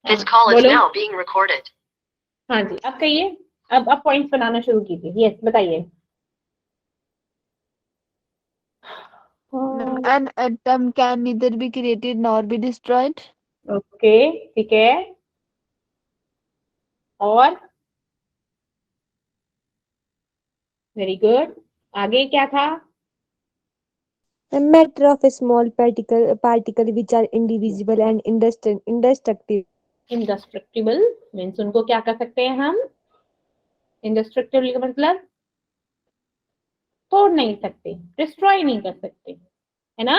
This call is now being recorded. हाँ जी, अब कहिए, अब पॉइंट्स बनाना शुरू कीजिए। यस, बताइए। An atom can neither be created nor be destroyed. Okay, ठीक है। और वेरी गुड। आगे क्या था? A matter of a small particle which are indivisible and indestructible. इंडेस्ट्रक्टिबल means उनको क्या कर सकते हैं हम? इंडेस्ट्रक्टिबल का मतलब तोड़ नहीं सकते, डिस्ट्रॉय नहीं कर सकते, है ना?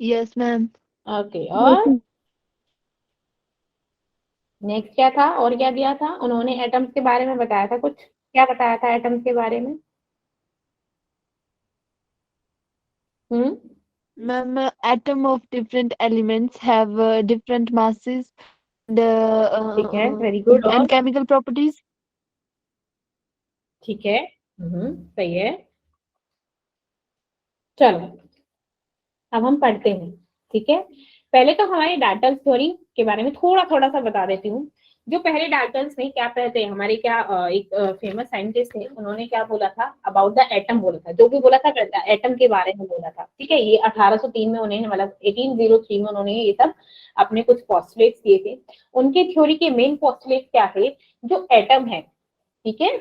Yes, ma'am. ओके, और नेक्स्ट क्या था? और क्या दिया था उन्होंने? एटम्स के बारे में बताया था कुछ। क्या बताया था एटम्स के बारे में? Ma'am, atom of different elements have different masses ठीक है, वेरी गुड। और and chemical properties. ठीक है, सही है। चलो अब हम पढ़ते हैं, ठीक है। पहले तो हमारे डाल्टन थ्योरी के बारे में थोड़ा थोड़ा सा बता देती हूँ। जो पहले डाल्टन ने क्या कहते हैं, हमारे क्या एक फेमस साइंटिस्ट थे, उन्होंने क्या बोला था अबाउट द एटम बोला था, जो भी बोला था एटम के बारे में बोला था, ठीक है। ये 1803 में उन्होंने, मतलब 1803 में उन्होंने ये सब अपने कुछ पोस्टुलेट्स किए थे। उनके थ्योरी के मेन पोस्टुलेट क्या थे? जो एटम है, ठीक है,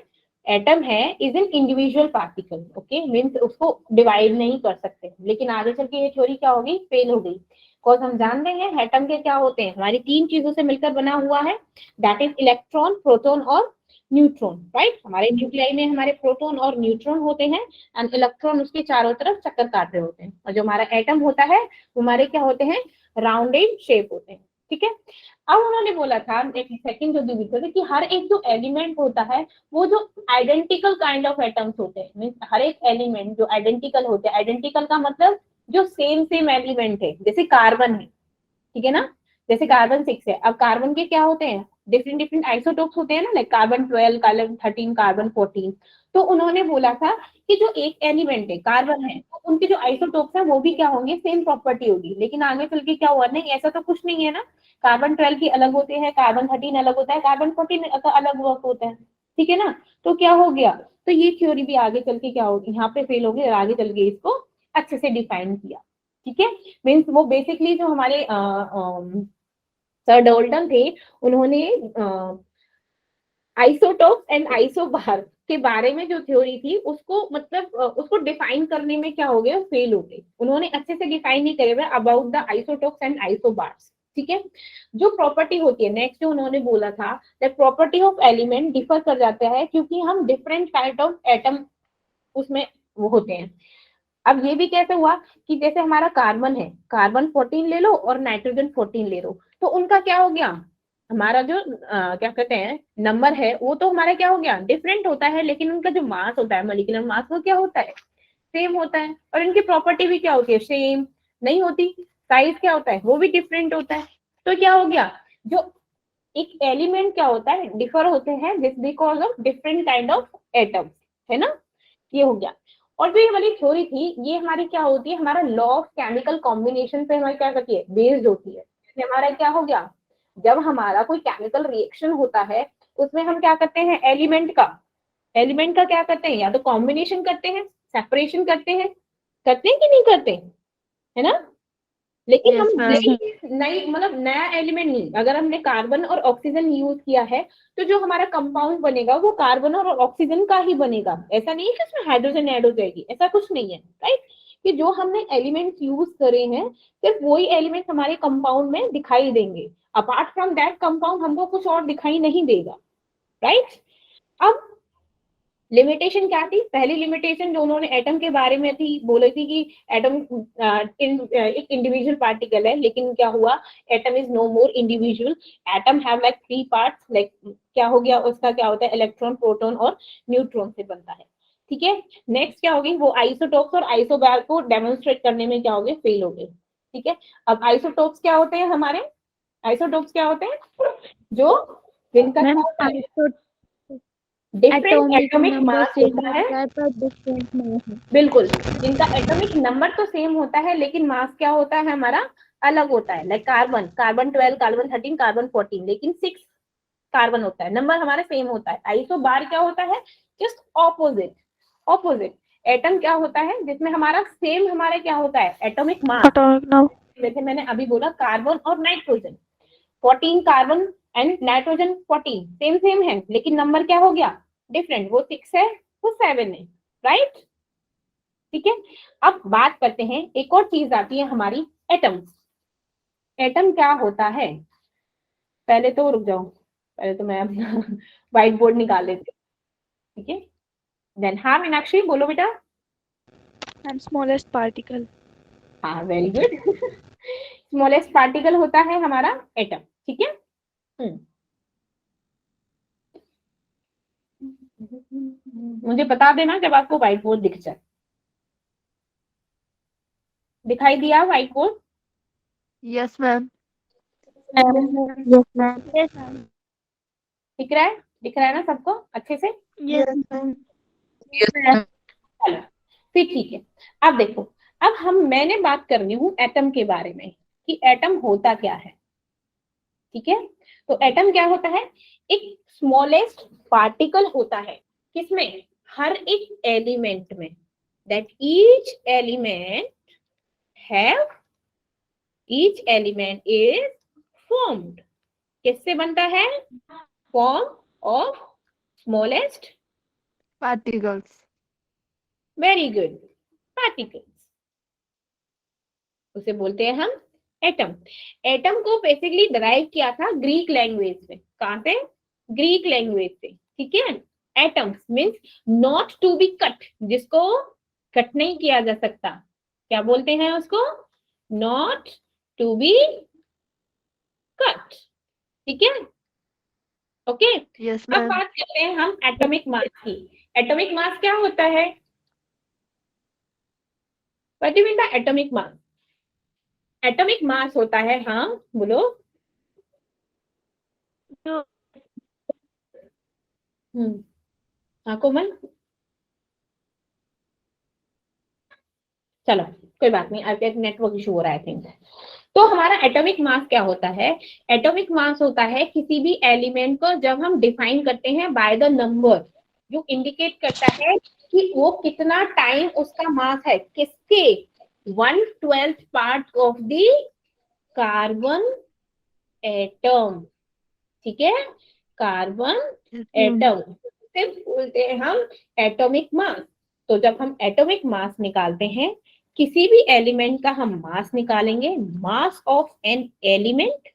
एटम है is an individual particle, okay, means उसको डिवाइड नहीं कर सकते। लेकिन आगे चल के ये थ्योरी क्या हो गई? फेल हो गई। बिकॉज हम जानते हैं एटम के क्या होते हैं, हमारी 3 चीजों से मिलकर बना हुआ है, दैट इज इलेक्ट्रॉन, प्रोटॉन और न्यूट्रॉन, राइट। हमारे न्यूक्लियाई में हमारे प्रोटॉन और न्यूट्रॉन होते हैं एंड इलेक्ट्रॉन उसके चारों तरफ चक्कर काट रहे होते हैं। और जो हमारा एटम होता है वो हमारे क्या होते हैं? राउंडेड शेप होते हैं, ठीक है। अब उन्होंने बोला था एक सेकंड जो दिया था कि हर एक जो एलिमेंट होता है वो जो आइडेंटिकल काइंड ऑफ एटम्स होते हैं, मींस हर एक एलिमेंट जो आइडेंटिकल होते हैं, आइडेंटिकल का मतलब जो सेम एलिमेंट है, जैसे कार्बन है, ठीक है ना, जैसे कार्बन 6 है। अब कार्बन के क्या होते हैं? डिफरेंट आइसोटोप्स होते हैं ना, लाइक कार्बन 12, कार्बन 13, कार्बन 14। तो उन्होंने बोला था कि जो एक एलिमेंट है कार्बन है, तो उनके जो आइसोटोप्स है वो भी क्या होंगे? सेम प्रॉपर्टी होगी। लेकिन आगे चल के क्या हुआ? नहीं, ऐसा तो कुछ नहीं है ना। कार्बन 12 की अलग होते हैं, कार्बन 13 अलग होता है, कार्बन 14 का अलग वर्क होता है, ठीक है ना। तो क्या हो गया? तो ये थ्योरी भी आगे चल के क्या होगी? यहाँ पे फेल होगी और आगे चल के इसको अच्छे से डिफाइन किया, ठीक है। मीन्स वो बेसिकली जो हमारे सर डाल्टन थे, उन्होंने आइसोटोप्स एंड आइसोबार के बारे में जो थ्योरी थी उसको, मतलब उसको डिफाइन करने में क्या हो गया? फेल हो गए। उन्होंने अच्छे से डिफाइन नहीं करे about the isotopes and isobars, ठीक है। जो प्रॉपर्टी होती है, नेक्स्ट जो उन्होंने बोला था that property of element differ कर जाता है क्योंकि हम डिफरेंट काइंड ऑफ एटम उसमें वो होते हैं। अब ये भी कैसे हुआ कि जैसे हमारा कार्बन है, कार्बन 14 ले लो और नाइट्रोजन 14 ले लो, तो उनका क्या हो गया? हमारा जो क्या कहते हैं नंबर है वो तो हमारा क्या हो गया? डिफरेंट होता है, लेकिन उनका जो मास होता है, मॉलिक्यूलर मास, वो क्या होता है? सेम होता है। और इनकी प्रॉपर्टी भी क्या होती है? सेम नहीं होती। साइज क्या होता है? वो भी डिफरेंट होता है। तो क्या हो गया? जो एक एलिमेंट क्या होता है? डिफर होते हैं this because of different kind of atoms, है ना। ये हो गया। और जो ये वाली थ्योरी थी ये हमारी क्या होती है? हमारा लॉ ऑफ केमिकल कॉम्बिनेशन पे हमारी क्या करती है? बेस्ड होती है। हमारा क्या हो गया? जब हमारा कोई केमिकल रिएक्शन होता है उसमें हम क्या करते हैं? एलिमेंट का क्या करते हैं? या तो कॉम्बिनेशन करते हैं, सेपरेशन करते हैं कि नहीं करते, है ना। लेकिन Yes, हम ma'am. नई मतलब नया एलिमेंट नहीं, अगर हमने कार्बन और ऑक्सीजन यूज किया है तो जो हमारा कंपाउंड बनेगा वो कार्बन और ऑक्सीजन का ही बनेगा। ऐसा नहीं है कि उसमें हाइड्रोजन ऐड हो जाएगी, ऐसा कुछ नहीं है, राइट। कि जो हमने एलिमेंट्स यूज करे हैं सिर्फ वही एलिमेंट हमारे कंपाउंड में दिखाई देंगे। अपार्ट फ्रॉम दैट कंपाउंड हमको कुछ और दिखाई नहीं देगा, राइट। अब लिमिटेशन क्या थी? पहली लिमिटेशन जो उन्होंने एटम के बारे में थी, बोली थी कि एटम एक इंडिविजुअल पार्टिकल है, लेकिन क्या हुआ? Atom is no more individual. Atom have like 3 parts, like क्या हो गया? उसका क्या होता है? इलेक्ट्रॉन, प्रोटॉन और न्यूट्रॉन से बनता है, ठीक है। नेक्स्ट क्या होगी? वो आइसोटोप्स और आइसोबार को डेमोन्स्ट्रेट करने में क्या हो गए? फेल हो गए, ठीक है। अब आइसोटोप्स क्या होते हैं हमारे? आइसोटोप्स क्या होते हैं? जो जिनका क्या होता है? डिफरेंट एटॉमिक मास होता है, पर डिफरेंट नहीं है। बिल्कुल। जिनका एटॉमिक नंबर तो सेम होता है लेकिन मास क्या होता है हमारा? अलग होता है, like carbon, carbon 12, carbon 13, carbon 14, लेकिन 6 कार्बन होता है, नंबर हमारा सेम होता है। आइसो बार क्या होता है, जस्ट ऑपोजिट, ऑपोजिट। एटम क्या होता है, जिसमें हमारा सेम हमारा क्या होता है, एटॉमिक मास। जैसे मैंने अभी बोला कार्बन और nitrogen, 14 carbon and nitrogen 14 same same है, लेकिन नंबर क्या हो गया, डिफरेंट, वो 6 है, वो 7 है, राइट। ठीक है, अब बात करते हैं, एक और चीज आती है हमारी एटम। एटम क्या होता है, पहले तो रुक जाओ, पहले तो मैं अपना व्हाइट बोर्ड निकाल लेती हूँ, ठीक है। देन हाँ मीनाक्षी बोलो बेटा। And smallest particle. हाँ वेरी गुड। स्मॉलेस्ट पार्टिकल होता है हमारा एटम, ठीक है। मुझे बता देना जब आपको व्हाइट बोर्ड दिख जाए। दिखाई दिया white board? Yes, ma'am. Yes, ma'am. Yes, ma'am. दिख रहा है, दिख रहा है ना सबको अच्छे से? Yes, ma'am. चलो फिर ठीक है। अब देखो, अब मैंने बात करनी हूँ एटम के बारे में कि एटम होता क्या है, ठीक है। तो एटम क्या होता है, एक स्मॉलेस्ट पार्टिकल होता है, किसमें, हर एक एलिमेंट में, that each element is formed, किससे बनता है, form of smallest, Particles. Very good, particles, उसे बोलते हैं हम एटम। एटम को बेसिकली डराइव किया था ग्रीक लैंग्वेज से, कहां से, ग्रीक लैंग्वेज से, ठीक है। Atoms means not to be cut, जिसको कट नहीं किया जा सकता, क्या बोलते हैं उसको, नॉट टू बी कट, ठीक है, ओके। Yes, अब ma'am. बात करते हैं हम एटॉमिक मास की। एटॉमिक मास क्या होता है, what do you mean bye atomic mass? Atomic mass होता है, हाँ बोलो। So, हाँ कोमल, चलो कोई बात नहीं, आपके नेटवर्क इशू हो रहा है थिंक। तो हमारा एटॉमिक मास क्या होता है, एटॉमिक मास होता है किसी भी एलिमेंट को जब हम डिफाइन करते हैं बाय द नंबर, जो इंडिकेट करता है कि वो कितना टाइम उसका मास है, किसके, 1/12 part of the carbon atom, ठीक है, कार्बन yes, ma'am. एटम से बोलते हैं हम एटॉमिक मास। तो जब हम एटॉमिक मास निकालते हैं, किसी भी एलिमेंट का हम मास निकालेंगे, मास ऑफ एन एलिमेंट,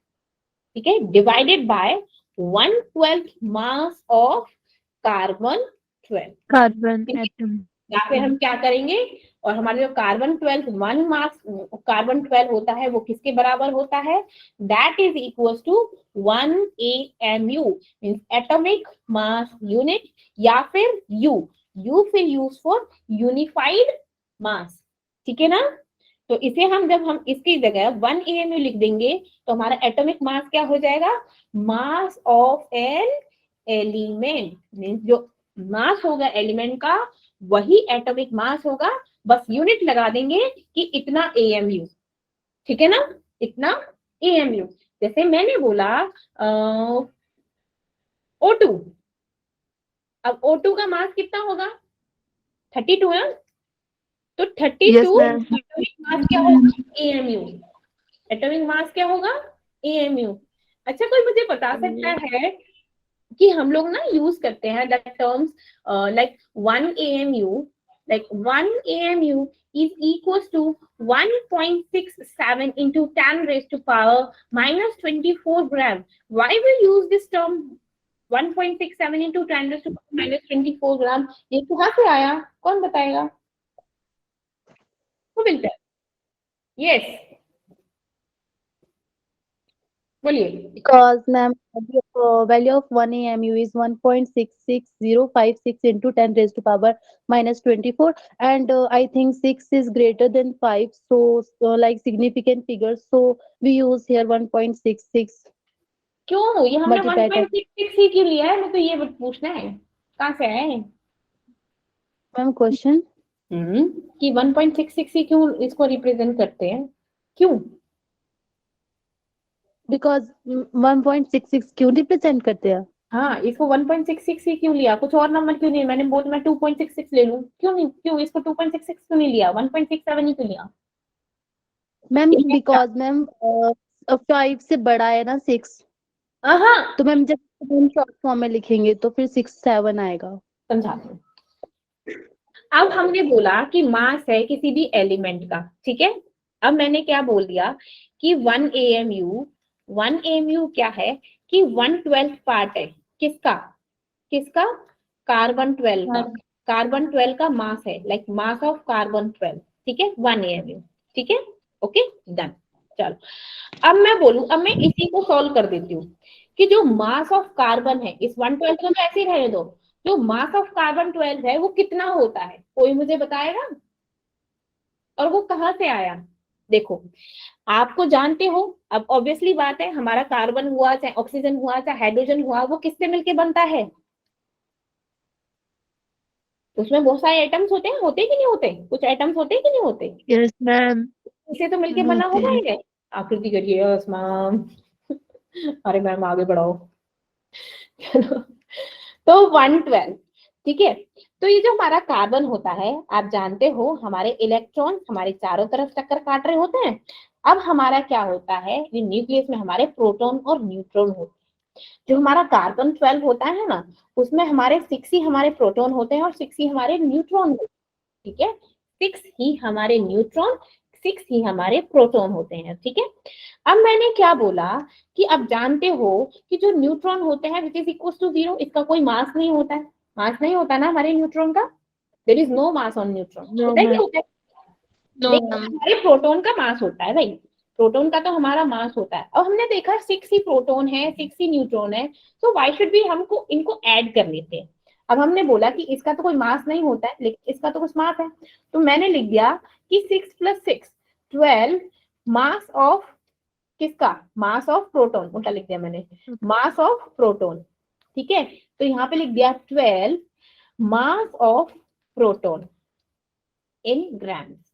ठीक है, divided by 1/12 mass of carbon 12, Carbon atom. या फिर हम क्या करेंगे, और हमारे जो कार्बन 12 1 मास कार्बन 12 होता है वो किसके बराबर होता है, that is equal to 1 AMU, means atomic mass unit, या फिर यू फिर यूज फॉर यूनिफाइड मास, ठीक है ना। तो इसे जब हम इसकी जगह 1 AMU लिख देंगे तो हमारा एटॉमिक मास क्या हो जाएगा, mass of an element, means जो मास होगा एलिमेंट का वही एटॉमिक मास होगा, बस यूनिट लगा देंगे कि इतना AMU, ठीक है ना, इतना AMU। जैसे मैंने बोला O2, अब O2 का मास कितना होगा, 32 है, तो 32 Yes, ma'am. एटॉमिक मास क्या होगा, AMU, एटॉमिक मास क्या होगा, AMU। अच्छा कोई मुझे बता सकता है कि हम लोग ना यूज करते हैं the terms like 1 AMU, like 1 AMU is equals to 1.67 into 10 raised to power minus 24 gram. Why we use this term 1.67 into 10 raised to power minus 24 gram? ये कहाँ से आया, कौन बताएगा? Who will tell? Yes, बोलिए। Because ma'am, value of 1 AMU is 1.66056 into 10 raised to power minus 24, and I think 6 is greater than 5, so like significant figures, so we use here 1.66. क्यों ये हमने Multiply 1.66 ही क्यों लिया है, मैं तो ये पूछना है कहाँ से है ma'am, question. कि 1.66 ही क्यों इसको रिप्रेजेंट करते हैं, क्यों? बिकॉज 1.66 क्यों रिप्रेजेंट करते हैं? हाँ, इसको 1.66 ही क्यों लिया, कुछ और नंबर क्यों नहीं? मैंने बोल मैं 2.66 ले लूं, क्यों नहीं, क्यों इसको 2.66 क्यों नहीं लिया, 1.67 ही क्यों लिया? मैम ये क्या? बिकॉज मैम 5 से बड़ा है ना 6, हाँ, तो मैम जब हम शॉर्ट फॉर्म में लिखेंगे तो फिर 6 7 आएगा। समझाती हूँ। अब हमने बोला कि मास है किसी भी एलिमेंट का, ठीक है। अब मैंने क्या बोल दिया कि 1 AMU क्या है कि 1/12 पार्ट है किसका, किसका, कार्बन 12 का। कार्बन 12 का मास है, लाइक मास ऑफ कार्बन 12, ठीक है, 1 AMU, ठीक है, ओके, डन। चलो, अब मैं बोलूं, अब मैं इसी को सॉल्व कर देती हूँ कि जो मास ऑफ कार्बन है, इस 1/12 को तो ऐसे ही रहने दो, जो मास ऑफ कार्बन 12 है वो कितना होता है, कोई मुझे बताएगा? और वो कहाँ से आया? देखो, आपको जानते हो, अब ऑब्वियसली बात है, हमारा कार्बन हुआ चाहे ऑक्सीजन हुआ चाहे हाइड्रोजन हुआ, वो किससे मिलके बनता है? उसमें बहुत सारे एटम्स होते कि नहीं होते? कुछ एटम्स होते कि नहीं होते? Yes, ma'am. इसे तो मिलके बना होते होगा हैं। ये। आकृति करिए, यस मैम। अरे मैम आगे बढ़ाओ। चलो, तो 1/12, ठीक है। तो ये जो हमारा कार्बन होता है, आप जानते हो हमारे इलेक्ट्रॉन हमारे चारों तरफ चक्कर काट रहे होते हैं। अब हमारा क्या होता है, ये न्यूक्लियस में हमारे प्रोटॉन और न्यूट्रॉन होते हैं। जो हमारा कार्बन 12 होता है ना, उसमें हमारे 6 ही हमारे प्रोटॉन होते हैं और 6 ही हमारे न्यूट्रॉन होते हैं, ठीक है। 6 ही हमारे न्यूट्रॉन, 6 ही हमारे प्रोटॉन होते हैं, ठीक है। अब मैंने क्या बोला कि अब जानते हो कि जो न्यूट्रॉन होते हैं विच इज इक्वल टू 0, इसका कोई मास नहीं होता है, मास नहीं होता ना हमारे न्यूट्रॉन का, there is no mass on neutron, No, होता है कि ma'am. होता है? No, लेकिन ma'am. हमारे प्रोटॉन का मास होता है भाई, प्रोटॉन का तो हमारा मास होता है। अब हमने देखा 6 ही प्रोटॉन है, 6 ही न्यूट्रॉन है, तो व्हाई शुड बी हमको इनको ऐड कर लेते हैं। अब हमने बोला कि इसका तो कोई मास नहीं होता है, लेकिन इसका तो कुछ मास है, तो मैंने लिख दिया कि 6 + 6 12 मास ऑफ किसका, मास ऑफ प्रोटॉन, उल्टा लिख दिया मैंने, मास ऑफ प्रोटॉन, ठीक है। तो यहाँ पे लिख दिया 12 mass of proton in grams.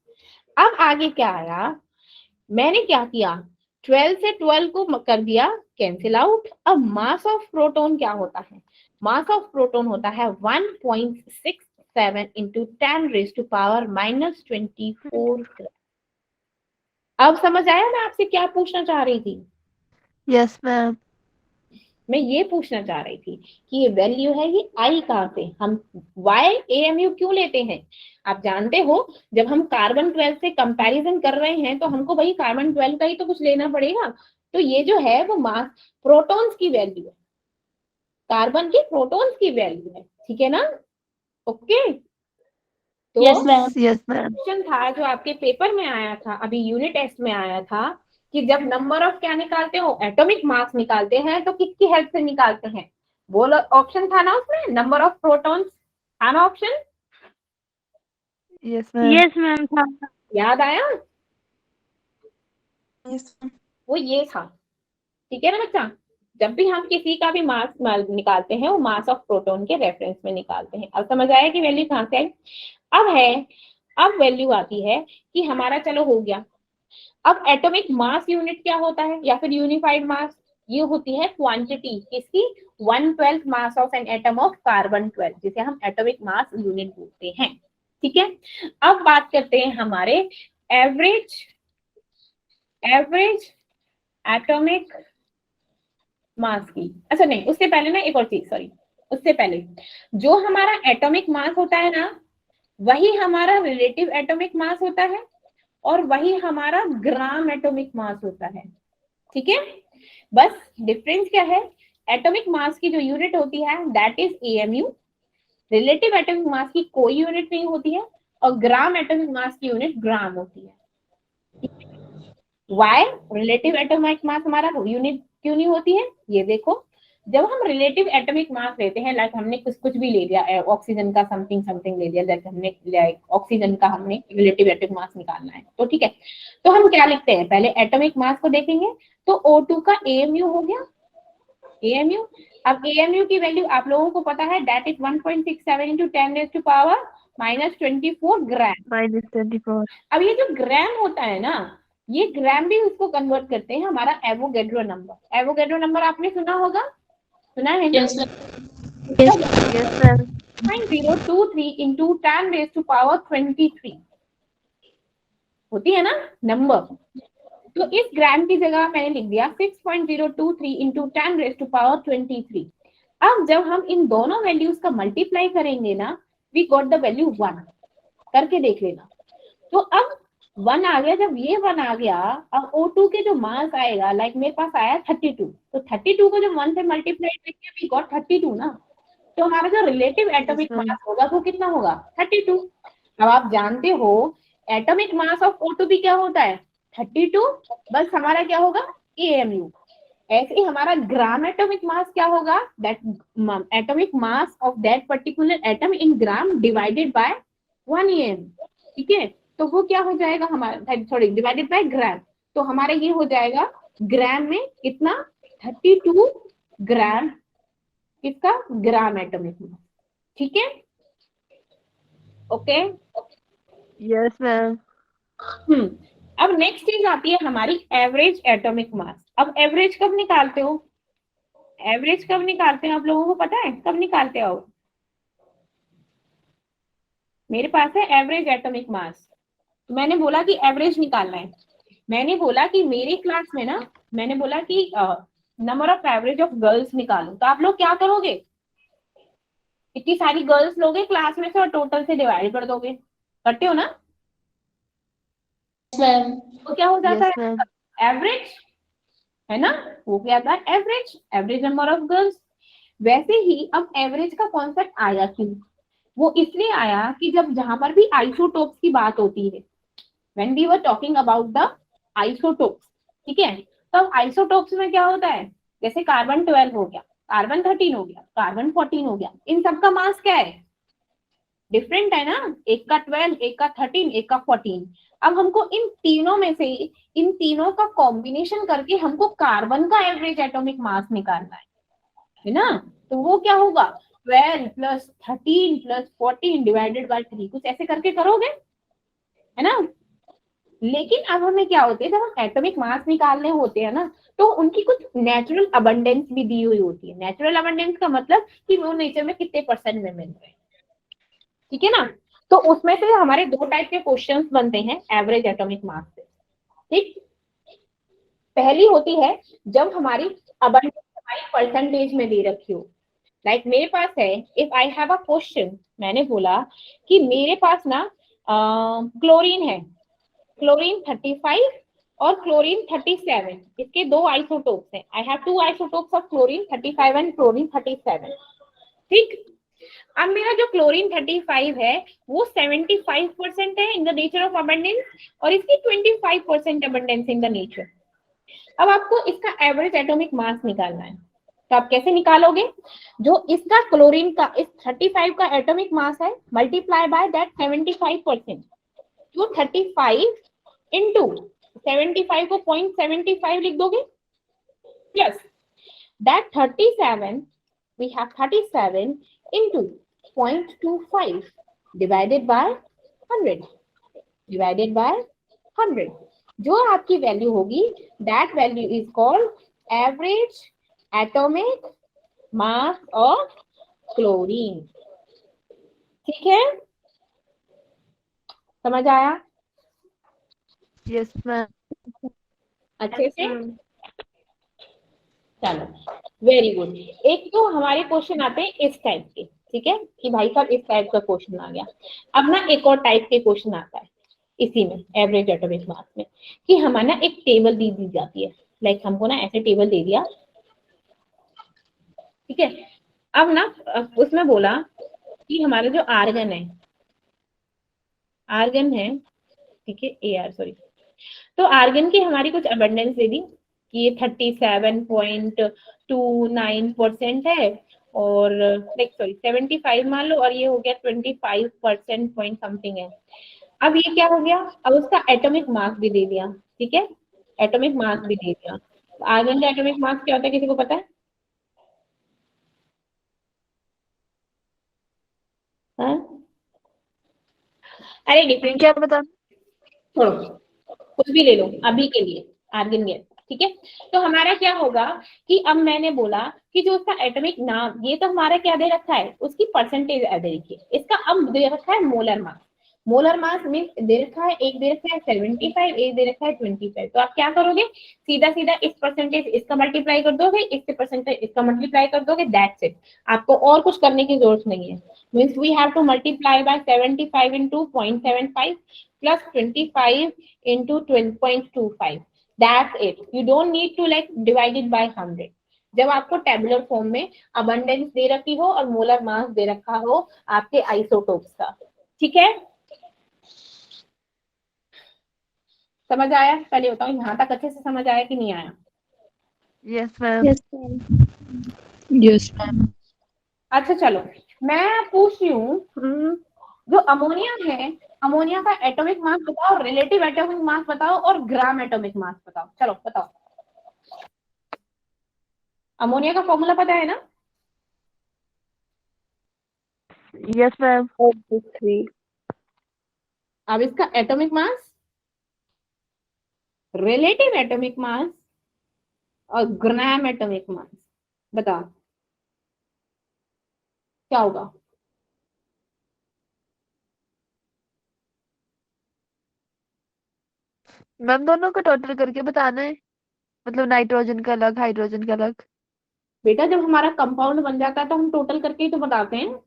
अब आगे क्या आया, मैंने क्या किया, 12 से 12 को कर दिया कैंसिल आउट। अब मास ऑफ प्रोटॉन क्या होता है, मास ऑफ प्रोटॉन होता है 1.67 इंटू 10⁻⁻24। अब समझ आया मैं आपसे क्या पूछना चाह रही थी? Yes, ma'am. मैं ये पूछना चाह रही थी कि ये वैल्यू है, ये आई कहाँ से, हम वाई AMU क्यों लेते हैं? आप जानते हो, जब हम कार्बन 12 से कंपैरिजन कर रहे हैं तो हमको भाई कार्बन 12 का ही तो कुछ लेना पड़ेगा। तो ये जो है वो मास प्रोटॉन्स की वैल्यू है, कार्बन की प्रोटॉन्स की वैल्यू है, ठीक है ना? ओके, तो yes ma'am. Yes, ma'am. Question था जो आपके पेपर में आया था, अभी यूनिट टेस्ट में आया था, कि जब नंबर ऑफ क्या निकालते हो, एटॉमिक मास निकालते हैं, तो किसकी हेल्प से निकालते हैं? बोलो, ऑप्शन था ना उसमें, नंबर ऑफ प्रोटॉन्स था ना option, Yes, ma'am. Yes ma'am था। याद आया? Yes, ma'am. वो ये था, ठीक है ना बच्चा। जब भी हम किसी का भी मास निकालते हैं, वो मास ऑफ प्रोटॉन के रेफरेंस में निकालते हैं। अब समझ आया कि वैल्यू कहाँ से आई? अब वैल्यू आती है कि हमारा, चलो हो गया। अब एटॉमिक मास यूनिट क्या होता है, या फिर यूनिफाइड मास, ये होती है क्वांटिटी किसकी, 1/12 mass of an atom of carbon 12, जिसे हम एटॉमिक मास यूनिट बोलते हैं, ठीक है। अब बात करते हैं हमारे एवरेज एटॉमिक मास की। अच्छा नहीं, उससे पहले ना एक और चीज, सॉरी, उससे पहले जो हमारा एटॉमिक मास होता है ना, वही हमारा रिलेटिव एटॉमिक मास होता है, और वही हमारा ग्राम एटॉमिक मास होता है, ठीक है। बस डिफरेंस क्या है, एटॉमिक मास की जो यूनिट होती है that is AMU, relative atomic मास की कोई यूनिट नहीं होती है, और ग्राम एटॉमिक मास की यूनिट ग्राम होती है। वाई रिलेटिव एटॉमिक मास हमारा यूनिट क्यों नहीं होती है, ये देखो, जब हम रिलेटिव एटॉमिक मास लेते हैं, लाइक हमने कुछ भी ले लिया, ऑक्सीजन का समथिंग ले लिया, लाइक हमने ऑक्सीजन का हमने रिलेटिव एटॉमिक मास निकालना है, तो ठीक है, तो हम क्या लिखते हैं, पहले एटॉमिक मास को देखेंगे, तो O2 का AMU हो गया, AMU। अब AMU की वैल्यू आप लोगों को पता है, दैट इज 1.67 इंटू 10⁻⁻24 ग्राम। -24. अब ये जो ग्राम होता है ना, ये ग्राम भी उसको कन्वर्ट करते हैं हमारा एवोगैड्रो नंबर। एवोगैड्रो नंबर आपने सुना होगा, सुना है ना? Yes, ma'am. Yes, ma'am. 0.023 into 10 raised to power 23 होती है ना नंबर। तो इस ग्राम की जगह मैंने लिख दिया 6.023 into 10 raised to power 23। अब जब हम इन दोनों वैल्यूज का मल्टीप्लाई करेंगे ना, वी गॉट द वैल्यू 1, करके देख लेना। तो अब 1 आ गया, जब ये 1 आ गया, अब O2 के जो मास आएगा, लाइक मेरे पास आया 32, तो 32 को जब 1 से मल्टीप्लाई करेंगे वी गॉट 32 ना, तो हमारा जो रिलेटिव एटॉमिक ma'am. मास होगा वो कितना होगा 32। अब आप जानते हो एटॉमिक मास ऑफ O2 क्या होता है 32, बस हमारा क्या होगा AMU। ऐसे ही हमारा ग्राम एटॉमिक मास क्या होगा, that atomic mass of that particular atom in gram divided by 1 AM। ठीक है, तो वो क्या हो जाएगा हमारा, सॉरी डिवाइडेड बाय ग्राम, तो हमारा ये हो जाएगा ग्राम में कितना 32 ग्राम, किसका ग्राम एटॉमिक मास। ठीक है, ओके। Yes, ma'am. अब नेक्स्ट चीज आती है हमारी एवरेज एटॉमिक मास। अब एवरेज कब निकालते हो, एवरेज कब निकालते हैं आप लोगों को पता है, कब निकालते हो? मेरे पास है एवरेज एटॉमिक मास, तो मैंने बोला कि एवरेज निकालना है। मैंने बोला कि मेरी क्लास में ना, मैंने बोला कि number of average of girls निकालो, तो आप लोग क्या करोगे, इतनी सारी गर्ल्स लोगे क्लास में से और टोटल से डिवाइड कर दोगे, करते हो ना? Yes, ma'am. तो क्या हो जाता Yes, है ma'am. एवरेज, है ना, वो क्या था average, average number of girls. वैसे ही अब एवरेज का कॉन्सेप्ट आया क्यों, वो इसलिए आया कि जब जहां पर भी आइसोटोप्स की बात होती है, when we were talking about the isotopes, ठीक है, तो आइसोटोप्स में क्या होता है, जैसे कार्बन 12 हो गया, कार्बन 13 हो गया, कार्बन 14 हो गया, इन सब का मास क्या है, डिफरेंट है ना, एक का 12, एक का 13, एक का 14। अब हमको इन तीनों में से, इन तीनों का कॉम्बिनेशन करके हमको कार्बन का एवरेज एटॉमिक मास निकालना है ना, तो वो क्या होगा 12 प्लस 13 प्लस 14 डिवाइडेड बाय 3, कुछ ऐसे करके करोगे, है ना। लेकिन अब हमें क्या होते हैं, जब हम एटॉमिक मास निकालने होते हैं ना, तो उनकी कुछ नेचुरल अबंडेंस भी दी हुई होती है। नेचुरल अबंडेंस का मतलब कि वो नेचर में कितने परसेंट में मिल रहे हैं, ठीक है ना। तो उसमें से हमारे दो टाइप के क्वेश्चंस बनते हैं एवरेज एटॉमिक मास से, ठीक। पहली होती है जब हमारी अबंडेंस हमारी परसेंटेज में दे रखी हो, लाइक मेरे पास है, if I have a question, मैंने बोला कि मेरे पास ना क्लोरीन है, क्लोरीन 35 और क्लोरीन 37, इसके दो आइसोटोप्स हैं। I have two isotopes of chlorine 35 and chlorine 37, ठीक। अब मेरा जो क्लोरीन 35 है वो 75% है in the nature of abundance, और इसकी 25% अबंडेंस इन द नेचर। अब आपको इसका एवरेज एटॉमिक मास निकालना है, तो आप कैसे निकालोगे, जो इसका क्लोरीन का इस 35 का एटॉमिक मास है मल्टीप्लाई बाय दैट 75%, जो 35 इंटू 75 को 0.75 लिख दोगे, plus that 37, we have 37 into 0.25 divided by 100, divided by 100, जो आपकी वैल्यू होगी that value is called average atomic mass of chlorine. ठीक है, समझ आया Yes, ma'am. अच्छे से? चलो वेरी गुड। एक तो हमारे क्वेश्चन आते हैं इस टाइप के, ठीक है, कि भाई साहब इस टाइप का क्वेश्चन आ गया। अब ना एक और टाइप के क्वेश्चन आता है इसी में एवरेज एटॉमिक मास में, कि हमारा ना एक टेबल दी जाती है, लाइक हमको ना ऐसे टेबल दे दिया, ठीक है। अब ना उसमें बोला कि हमारा जो आर्गन है, आर्गन है, ठीक है, AR सॉरी, तो आर्गन की हमारी कुछ अबंडेंस दे दी कि ये 37.29% है, और लाइक सॉरी 75 मान लो, और ये हो गया 25% पॉइंट समथिंग है। अब ये क्या हो गया, अब उसका एटॉमिक मास भी दे दिया, ठीक है, एटॉमिक मास भी दे दिया। आर्गन का एटॉमिक मास क्या होता है, किसी को पता है? हाँ? अरे डिफरेंट क्या बता? छोड़ो, कुछ भी ले लो अभी के लिए, आर्गन गैस, ठीक है। तो हमारा क्या होगा कि अब मैंने बोला कि जो उसका एटॉमिक नाम, ये तो हमारा क्या दे रखा है, उसकी परसेंटेज दे रखी है, इसका अब दे रखा है molar mass. Molar mass mean they रखा है, एक दे रखा है 75, एक दे रखा है 25। तो आप क्या करोगे, सीधा सीधा इस परसेंटेज इसका मल्टीप्लाई कर दोगे, इससे परसेंटेज इसका मल्टीप्लाई कर दोगे, दैट्स इट। आपको और कुछ करने की जरूरत नहीं है। Means we have to multiply by 75 into 0.75 plus 25 into 12.25. That's it. You don't need to like divide it by 100. जब आपको टेबुलर फॉर्म में अबंडेंस दे रखी हो और मोलर मास दे रखा हो आपके आइसोटोप्स का, ठीक है। समझ आया? पहले बताओ यहाँ तक अच्छे से समझ आया कि नहीं आया? Yes, ma'am. Yes, ma'am. Yes, ma'am. अच्छा चलो, मैं पूछ रही हूँ जो अमोनिया है, अमोनिया का एटॉमिक मास बताओ, रिलेटिव एटॉमिक मास बताओ और ग्राम एटॉमिक मास बताओ। चलो बताओ, अमोनिया का फॉर्मूला पता है ना? Yes, ma'am. Obviously. अब इसका एटॉमिक मास, रिलेटिव एटॉमिक मास और ग्राम एटॉमिक मास बताओ क्या होगा? मैम दोनों को टोटल करके बताना है, मतलब नाइट्रोजन का अलग, हाइड्रोजन का अलग। बेटा जब हमारा कंपाउंड बन जाता है तो हम टोटल करके ही तो बताते हैं,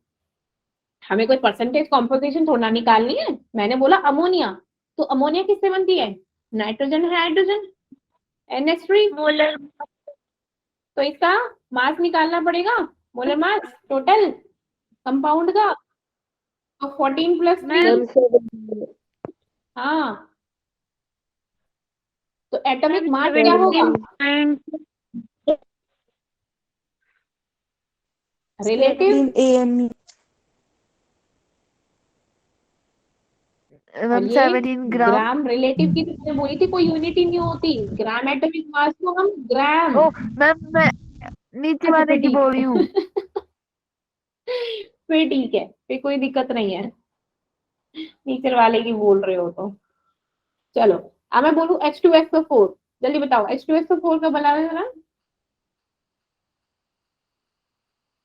हमें कोई परसेंटेज कॉम्पोजिशन थोड़ा निकालनी है। मैंने बोला अमोनिया, तो अमोनिया किससे बनती है? नाइट्रोजन है, हाइड्रोजन, NH3 मोलर। तो इसका मास निकालना पड़ेगा, मोलर मास टोटल कंपाउंड का। तो 14 + 3, Ma'am, 7. हाँ। तो एटॉमिक मास क्या होगा? Relative 17 AMU. और मैम ये 17 ग्राम। ग्राम। रिलेटिव की तो मैंने बोली थी कोई यूनिट ही नहीं होती, ग्राम एटॉमिक मास को हम ग्राम। ओ मैम मैं नीचे अच्छा वाले फिर की ठीक बोल रही हूँ। फिर ठीक है, फिर कोई दिक्कत नहीं है, टीचर वाले की बोल रहे हो तो। चलो अब मैं बोलूं H2SO4, जल्दी बताओ H2SO4 का बना है ना,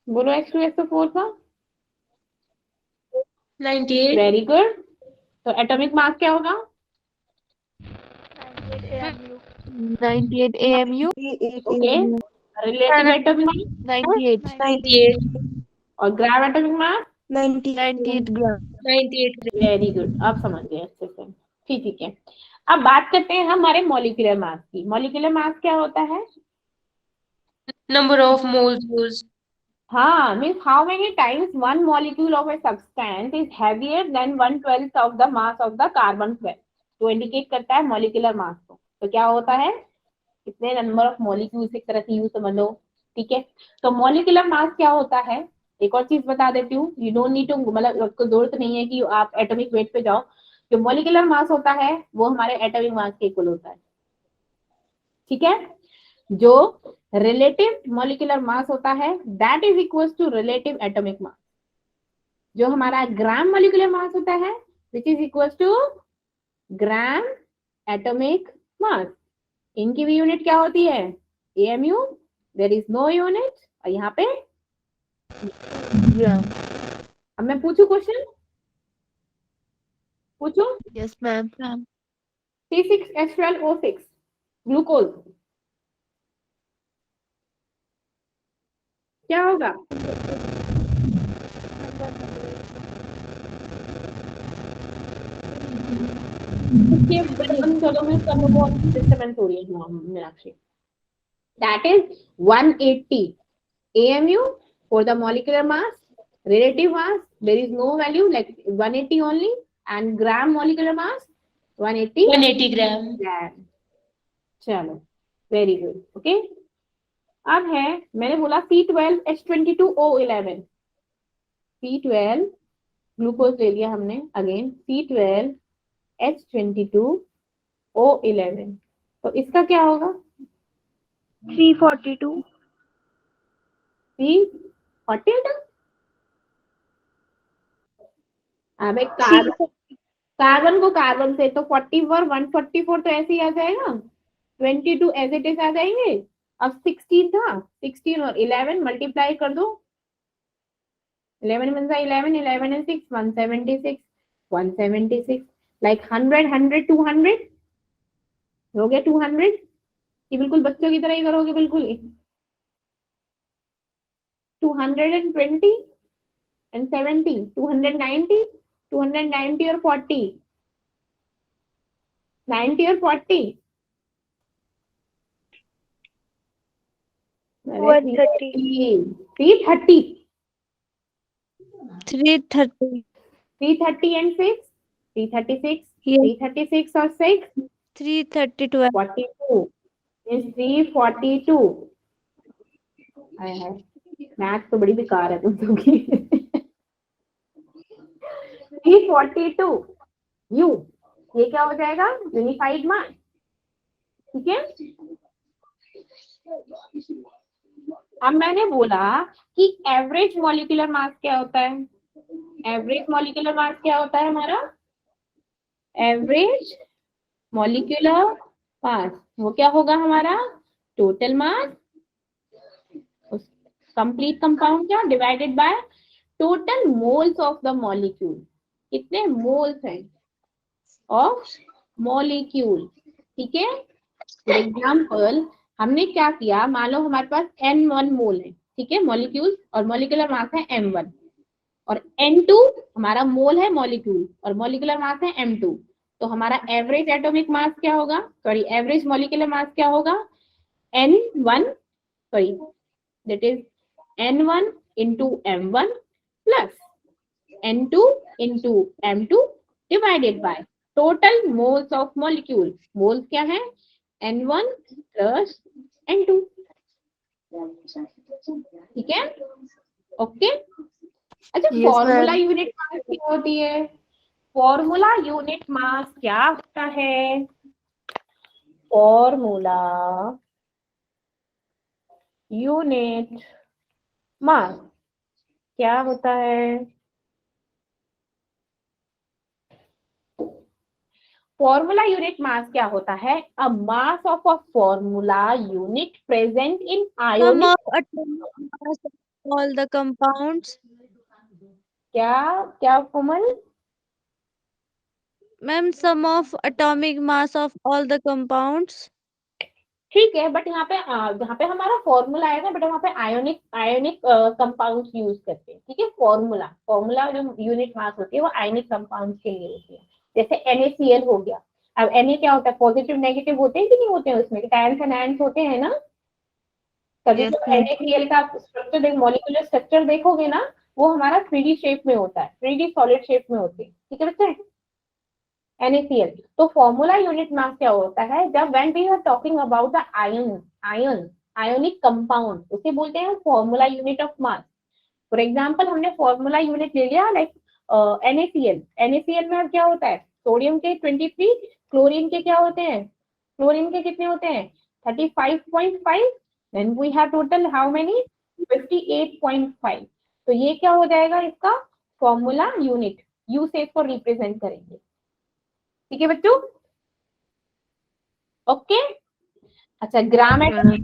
बोलो H2SO4 का। 98. Very good. तो एटॉमिक मास क्या होगा? 98 AMU। 98 okay. AMU. Relative atomic मास 98 98. और ग्राम एटॉमिक मास 98 ग्राम। 98. वेरी गुड, अब समझ गए अच्छे से। ठीक है। अब बात करते हैं हमारे मॉलिक्यूलर मास की। मॉलिक्यूलर मास क्या होता है? Number of moles used. हाँ, means how many times one molecule of a substance is heavier than 1/12 of the mass of the carbon 12, तो इंडिकेट करता है मॉलिक्यूलर मास को। तो क्या होता है, कितने नंबर ऑफ मॉलिक्यूल्स एक तरह से यूज समझ लो, ठीक है। तो मॉलिक्यूलर मास क्या होता है, एक और चीज बता देती हूँ, यू डोंट नीड टू, मतलब आपको जरूरत नहीं है कि आप एटॉमिक वेट पे जाओ। जो मॉलिक्यूलर मास होता है वो हमारे एटॉमिक मास के इक्वल होता है, ठीक है। जो रिलेटिव मॉलिक्यूलर मास होता है that is equal to relative atomic mass. जो हमारा ग्राम मॉलिक्यूलर मास होता है which is equal to gram atomic mass. इनकी भी यूनिट क्या होती है? AMU। There is no unit, और यहाँ पे ग्राम। अब मैं पूछू क्वेश्चन, पूछू। Yes ma'am. C6H12O6 ग्लूकोज क्या होगा? चलो मैं कर लो, बहुत डिस्टर्बेंस हो रही है Meenakshi. That is 180 AMU for the molecular mass. Relative mass there is no value, like 180 only, and gram molecular mass 180 180 gram. gram. चलो वेरी गुड, ओके। अब है, मैंने बोला C12H22O11, C12 ग्लूकोज ले लिया हमने, अगेन C12H22O11, तो इसका क्या होगा? 342. C42। अब एक कार्बन कार्बन को कार्बन से, तो 44 144 तो ऐसे ही आ जाएगा, 22 एज इट इज आ जाएंगे। अब 16 था, 16 और 11 मल्टीप्लाई कर दो, 11 वन 11, 11 and 6 176, 176 लाइक 100 100 200 हो गया 200। ये बिल्कुल बच्चों की तरह ही करोगे, बिल्कुल 220 and 70, 290, 290 और 40, 90 और 40, 130, 330, 330. 330 and 6, 336, Yes. 336 और 6 332. 42 is 342। मैथ तो बड़ी बेकार है तुम सबकी। 342 यू, ये क्या हो जाएगा, यूनिफाइड मास, ठीक है। अब मैंने बोला कि एवरेज मॉलिक्यूलर मास क्या होता है, एवरेज मॉलिक्यूलर मास क्या होता है हमारा, एवरेज मॉलिक्यूलर मास वो क्या होगा हमारा, टोटल मास कंप्लीट कंपाउंड क्या divided by total moles of the molecule, कितने मोल्स हैं ऑफ मॉलिक्यूल, ठीक है। फॉर एग्जाम्पल हमने क्या किया, मान लो हमारे पास N1 मोल है, ठीक है, मॉलिक्यूल, और मॉलिक्यूलर मास है M1, और N2 हमारा मोल है मॉलिक्यूल और मॉलिक्यूलर मास है M2, तो हमारा एवरेज एटॉमिक मास क्या होगा, सॉरी एवरेज मॉलिक्यूलर मास क्या होगा, N1 sorry that is N1 into M1 plus N2 into M2 divided by total moles of molecule, moles क्या है, N1 plus N2, ठीक है, ओके। अच्छा Yes, formula ma'am. Unit mass क्या होती है, फॉर्मूला यूनिट मास क्या होता है, फॉर्मूला यूनिट मास क्या होता है, फॉर्मूला यूनिट मास क्या होता है, a mass of a formula unit present in Sum ionic, of atomic mass of all the compounds. क्या क्या कोमल, Ma'am, sum of atomic mass of all the compounds. ठीक है, बट यहाँ पे हमारा फॉर्मूला आएगा, बट वहाँ पे आयोनिक आयोनिक कंपाउंड्स यूज करते हैं, ठीक है। फॉर्मूला फॉर्मूला जो यूनिट मास होती है वो आयोनिक कंपाउंड्स के लिए होती है, जैसे NaCl हो गया। अब Na क्या होता है, पॉजिटिव नेगेटिव होते हैं कि नहीं होते हैं, उसमें कैटायंस एंड आयंस होते हैं ना, तभी Yes, जो ma'am. NaCl का स्ट्रक्चर मॉलिक्यूलर स्ट्रक्चर देखोगे ना, वो हमारा 3D शेप में होता है, 3D सॉलिड शेप में होते हैं, ठीक है बच्चे, NaCl। तो फॉर्मूला यूनिट मास क्या होता है, जब when we are talking about the ionic compound, उसे बोलते हैं formula unit of mass. For example हमने फॉर्मूला यूनिट ले लिया लाइक NaCl में क्या होता है, सोडियम के 23, क्लोरीन के क्या होते हैं, क्लोरीन के कितने होते हैं 35.5, then we have total how many 58.5, तो ये क्या हो जाएगा इसका फॉर्मूला यूनिट, यू से इसको रिप्रेजेंट करेंगे, ठीक है बच्चों, ओके। अच्छा ग्राम एटॉमिक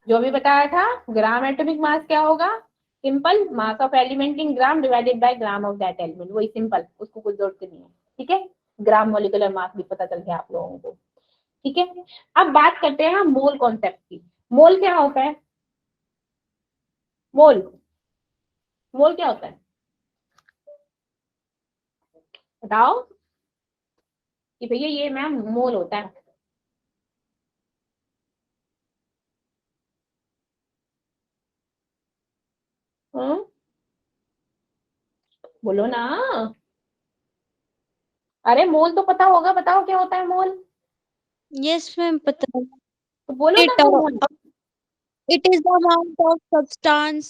जो भी बताया था, ग्राम एटॉमिक मास क्या होगा, simple mass of element in gram divided by gram of that element, वही सिंपल, उसको कुछ जरूरत नहीं है, ठीक है। ग्राम मॉलिक्यूलर मास भी पता चल गया आप लोगों को, ठीक है। अब बात करते हैं हम मोल कॉन्सेप्ट की, मोल क्या होता है, मोल मोल क्या होता है बताओ, कि भैया ये मैम मोल होता है, बोलो ना, अरे मोल तो पता होगा, बताओ क्या होता है मोल, Yes, ma'am. पता है. तो बोलो It, ना मोल। it is the amount of substance.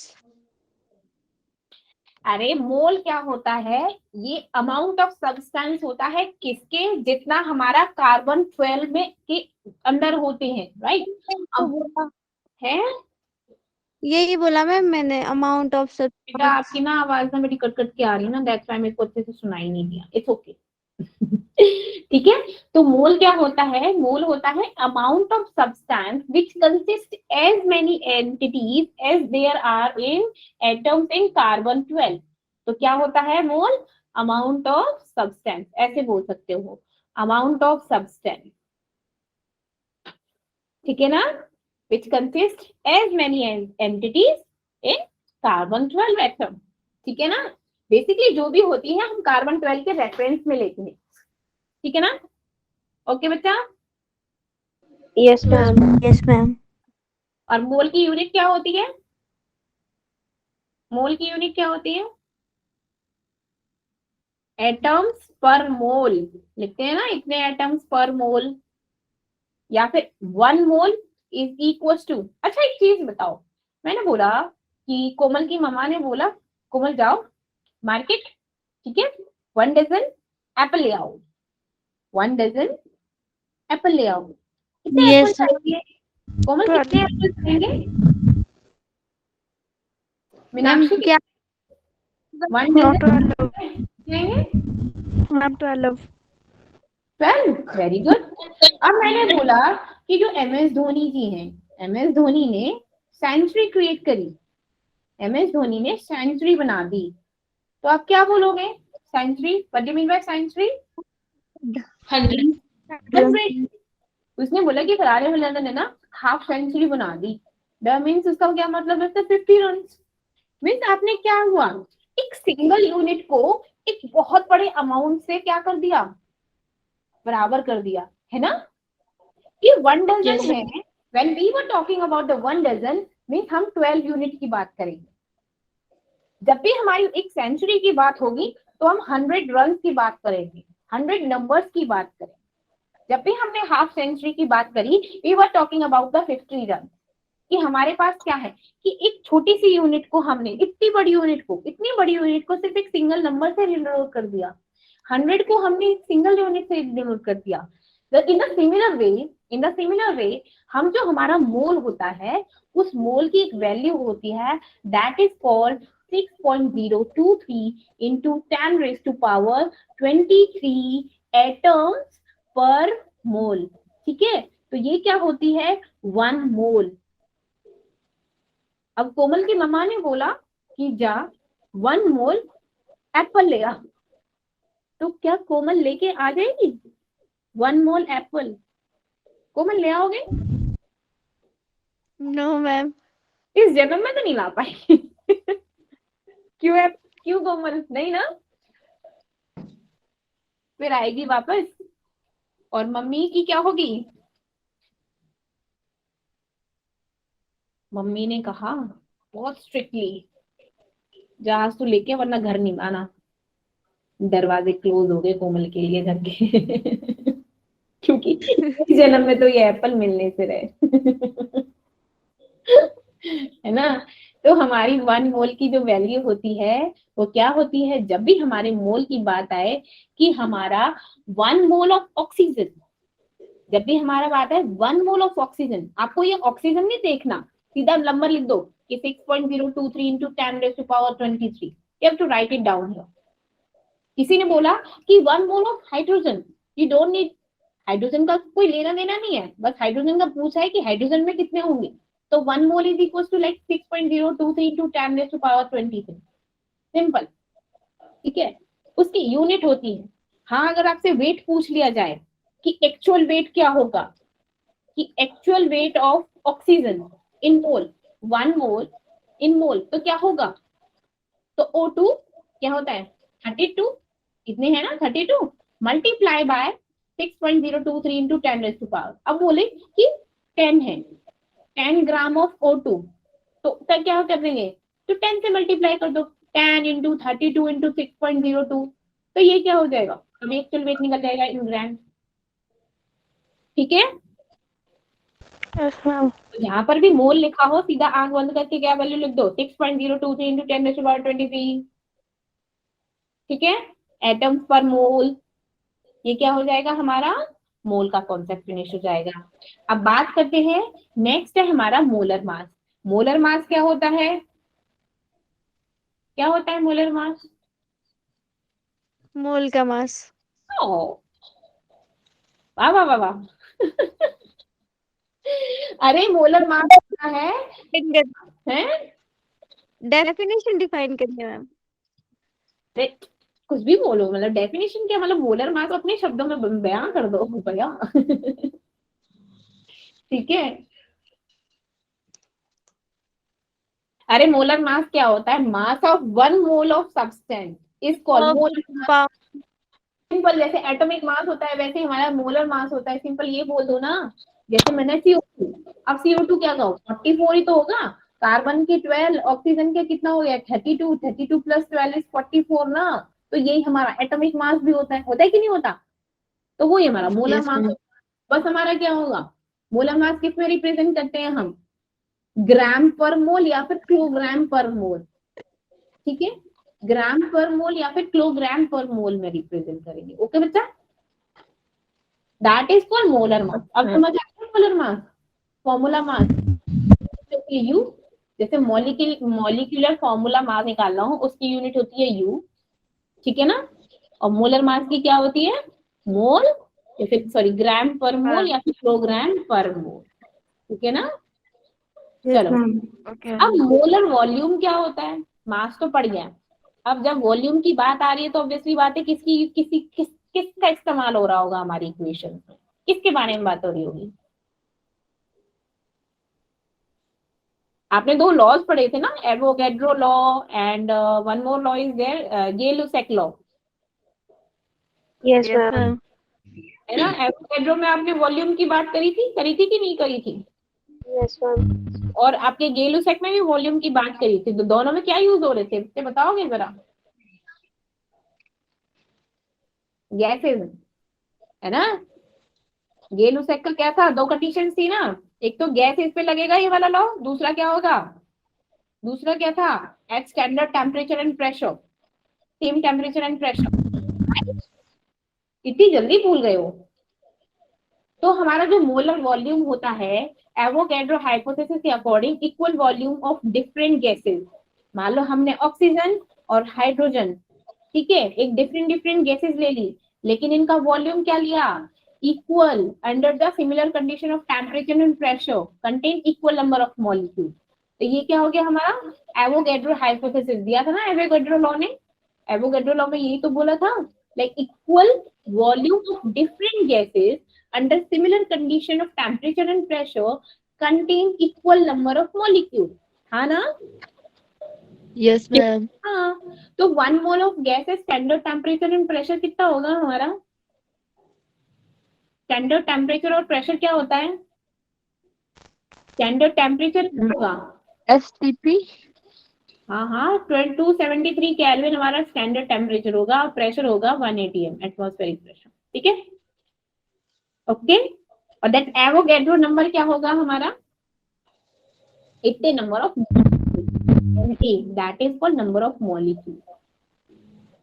अरे मोल क्या होता है, ये अमाउंट ऑफ सब्सटेंस होता है, किसके, जितना हमारा कार्बन 12 में के अंदर होते हैं, राइट तो बोला, है। यही बोला मैम मैंने, अमाउंट ऑफ बेटा substance. आपकी ना आवाज ना मेरी कट कट के आ रही है ना, दैट्स व्हाई मेरे को अच्छे से सुनाई नहीं दिया, इट्स ओके, ठीक है, तो मोल क्या होता है? मोल होता है amount of substance which consist as many entities as there are in atoms in carbon 12। तो क्या होता है मोल? अमाउंट ऑफ सब्सटेंस, ऐसे बोल सकते हो, अमाउंट ऑफ सब्सटेंस, ठीक है ना, which consist as many entities in carbon 12 atom, ठीक है ना। बेसिकली जो भी होती है हम कार्बन 12 के रेफरेंस में लेते हैं, ठीक है ना। ओके बच्चा। Yes, ma'am. Yes, ma'am. और मोल की यूनिट क्या होती है? मोल की यूनिट क्या होती है? एटम्स पर मोल, लिखते हैं ना, इतने एटम्स पर मोल, या फिर 1 मोल इज इक्वल टू। अच्छा एक चीज बताओ, मैंने बोला कि कोमल की मम्मा ने बोला कोमल जाओ मार्केट, ठीक है, 1 डजन एप्पल ले आओ, 1 डजन एप्पल ले आओ। कितने एप्पल Yes, चाहिए कोमल? कितने एप्पल चाहिए मैम मीनाक्षी? क्या? 1 डजन 12 चाहिए? Ma'am 12 12, very good. अब मैंने बोला कि जो एम एस धोनी जी हैं, एम एस धोनी ने सेंचुरी क्रिएट करी, एम एस धोनी ने सेंचुरी बना दी, तो आप क्या बोलोगे? Century, what do you mean by century? 100। 100। उसने बोला कि फरारी मिलर ने ना हाफ सेंचुरी बना दी, दैट मींस उसका क्या मतलब है? 50 रन। मींस आपने क्या हुआ, एक सिंगल यूनिट को एक बहुत बड़े अमाउंट से क्या कर दिया? बराबर कर दिया, है ना। ये 1 डजन Yes, है। When we were talking about the 1 dozen means हम 12 यूनिट की बात करेंगे। जब भी हमारी एक सेंचुरी की बात होगी तो हम 100 रन की बात करेंगे, 100 नंबर्स की बात करेंगे। जब भी हमने हाफ सेंचुरी की बात करी we were talking about the 50 run, कि हमारे पास क्या है कि एक छोटी सी यूनिट को हमने इतनी बड़ी यूनिट को सिर्फ एक सिंगल नंबर से डिनोट कर दिया, 100 को हमने एक सिंगल यूनिट से डिनोट कर दिया। इन द सिमिलर वे हम जो हमारा मोल होता है उस मोल की एक वैल्यू होती है that is called 6.023 into 10 raised to power 23 atoms per mole, ठीक है। तो ये क्या होती है? 1 मोल। अब कोमल की मम्मा ने बोला कि जा 1 मोल एप्पल ले आ, तो क्या कोमल लेके आ जाएगी 1 मोल एप्पल? कोमल ले आओगे? No ma'am. इस जन्म में तो नहीं ला पाएगी। क्यों है? क्यों कोमल? नहीं ना, फिर आएगी वापस और मम्मी की क्या होगी? मम्मी ने कहा बहुत स्ट्रिक्टली, जहाज तो लेके वरना घर नहीं आना। दरवाजे क्लोज हो गए कोमल के लिए घर के। क्योंकि इस जन्म में तो ये एप्पल मिलने से रहे। है ना। तो हमारी 1 मोल की जो वैल्यू होती है वो क्या होती है? जब भी हमारे मोल की बात आए कि हमारा 1 मोल ऑफ ऑक्सीजन, जब भी हमारा बात है 1 मोल ऑफ ऑक्सीजन, आपको ये ऑक्सीजन नहीं देखना, सीधा नंबर लिख दो कि 6.023 into 10 raised to power 23। You have to write it down here। किसी ने बोला कि 1 mole of hydrogen, you don't need, hydrogen का कोई लेना देना नहीं है, बस हाइड्रोजन का पूछा है कि हाइड्रोजन में कितने होंगे, तो 1 mole is equal to like 6.023 into 10 raised to power 23। Simple, ठीक है। उसकी यूनिट होती है। हाँ, अगर आपसे वेट पूछ लिया जाए कि एक्चुअल वेट क्या होगा, कि actual weight of oxygen in mole, 1 mole in mole, तो क्या होगा? तो O2 क्या होता है? 32, इतने है ना, 32 multiply by 6.023 into 10 raised to power। अब बोले कि 10 है, 10 ग्राम ऑफ O2, तो क्या कर देंगे? तो 10 से मल्टीप्लाई कर दो, 10 into 32 into 6.02, तो ये क्या हो जाएगा? अभी एक्चुअल वेट निकल जाएगा इन ग्राम, ठीक है। Yes ma'am. तो जहां पर भी मोल लिखा हो सीधा आंख बंद करके क्या वैल्यू लिख दो? 6.023 into 10 raised to power 23, ठीक है। एटम्स पर मोल, ये क्या हो जाएगा? हमारा मोल का कॉन्सेप्ट फिनिश हो जाएगा। अब बात करते हैं, नेक्स्ट है हमारा मोलर मास। मोलर मास क्या होता है? क्या होता है मोलर मास? मोल का मास। वाह वाह वाह वाह। अरे मोलर मास क्या है? डेफिनेशन डिफाइन करिए मैम। अरे कुछ भी बोलो, मतलब डेफिनेशन क्या, मतलब मोलर मास अपने शब्दों में बयान कर दो भैया। ठीक है। अरे मोलर मास क्या होता है? Mass of one mole of substance is called molar mass. Simple, जैसे एटॉमिक मास होता है वैसे हमारा मोलर मास होता है। सिंपल ये बोल दो ना, जैसे मैंने CO2, अब CO2 क्या कहो, 44 ही तो होगा। कार्बन की 12, ऑक्सीजन के कितना हो गया 32, 32 प्लस 12 इज 44 ना। तो यही हमारा एटॉमिक मास भी होता है कि नहीं होता? तो वही हमारा मोलर Yes, मास ma'am. होता है। बस हमारा क्या होगा, मोलर मास किस में रिप्रेजेंट करते हैं हम, ग्राम पर मोल या फिर किलोग्राम पर मोल। ठीक है, ग्राम पर मोल या फिर किलोग्राम पर मोल में रिप्रेजेंट करेंगे। ओके बच्चा, that is called molar mass. अब समझ आ गया molar mass, formula mass you. जैसे मॉलिक्यूलर फॉर्मूला मास निकालना हो उसकी यूनिट होती है यू, ठीक है ना। और मोलर मास की क्या होती है, मोल या फिर सॉरी ग्राम पर मोल या फिर किलोग्राम पर मोल, ठीक है ना। चलो, Okay. अब मोलर वॉल्यूम क्या होता है, मास तो पड़ गया। अब जब वॉल्यूम की बात आ रही है तो ऑब्वियसली बात है किसका इस्तेमाल हो रहा होगा हमारी इक्वेशन में, किसके बारे में बात हो रही होगी। आपने दो लॉज पढ़े थे ना, Avogadro law and one more law is there, Gay Lussac law, Yes, ma'am. है ना। एवोगैड्रो में आपने वॉल्यूम की बात करी थी कि नहीं करी थी? Yes, ma'am. और आपके गे-लुसैक में भी वॉल्यूम की बात करी थी। तो दोनों में क्या यूज हो रहे थे, मुझे बताओगे जरा? गैसेस, है ना। गे-लुसैक का क्या था, दो कंडीशन थी ना, एक तो गैस इस पे लगेगा ये वाला लॉ, दूसरा क्या होगा, दूसरा क्या था, at standard temperature and pressure, same temperature and pressure. इतनी जल्दी भूल गए हो। तो हमारा जो मोलर वॉल्यूम होता है एवोगैड्रो हाइपोथेसिस के according equal volume of different gases. मान लो हमने ऑक्सीजन और हाइड्रोजन, ठीक है, एक डिफरेंट गैसेस ले ली, लेकिन इनका वॉल्यूम क्या लिया, equal, under the similar condition of temperature and pressure contain equal number of molecule. तो ये क्या हो गया हमारा एवोगैड्रो हाइपोथेसिस दिया था ना एवोगैड्रो लॉ ने। एवोगैड्रो लॉ में यही तो बोला था, like equal volume of different gases under similar condition of temperature and pressure contain equal number of molecules, हाँ ना। Yes, ma'am. हाँ, तो 1 मोल ऑफ गैस है स्टैंडर्ड टेम्परेचर एंड प्रेशर कितना होगा हमारा, स्टैंडर्ड टेम्परेचर और प्रेशर क्या होता है, स्टैंडर्ड टेम्परेचर होगा STP. हाँ 273 केल्विन हमारा स्टैंडर्ड टेम्परेचर होगा, और प्रेशर होगा 180 एटमॉस्फेरिक प्रेशर, ठीक है। ओके, और दैट एवोगैड्रो नंबर क्या होगा हमारा, इतने number of, that is called number of molecule,